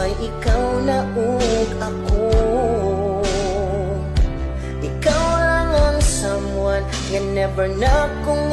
may ikaw na ug ako. Ikaw lang ang someone nga never na kong